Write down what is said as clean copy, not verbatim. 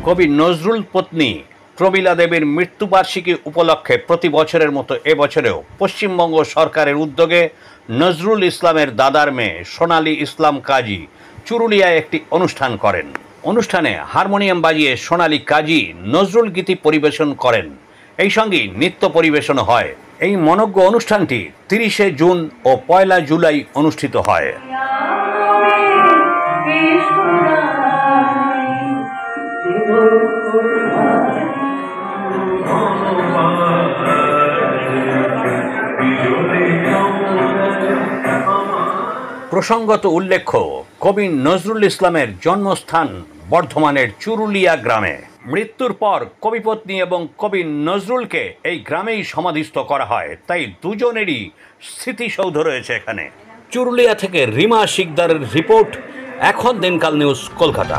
কবি নজরুল পত্নী প্রমীলা দেবীর মৃত্যুবার্ষিকী উপলক্ষে প্রতি বছরের মতো এবছরেও পশ্চিমবঙ্গ সরকারের উদ্যোগে নজরুল ইসলামের দাদার মেয়ে সোনালী ইসলাম কাজী চুরুলিয়ায় একটি অনুষ্ঠান করেন। অনুষ্ঠানে হারমোনিয়াম বাজিয়ে সোনালী কাজী নজরুল গীতি পরিবেশন করেন। এই সঙ্গে নৃত্য পরিবেশন হয়। এই মনোজ্ঞ অনুষ্ঠানটি 30শে জুন ও 1লা জুলাই অনুষ্ঠিত হয়। প্রসঙ্গত উল্লেখ্য, কবি নজরুল ইসলামের জন্মস্থান বর্ধমানের চুরুলিয়া গ্রামে। মৃত্যুর পর কবিপত্নী এবং কবি নজরুলকে এই গ্রামেই সমাধিস্থ করা হয়, তাই দুজনেরই স্মৃতিসৌধ রয়েছে এখানে। চুরুলিয়া থেকে রিমা শিকদারের রিপোর্ট, এখন দিনকাল নিউজ, কলকাতা।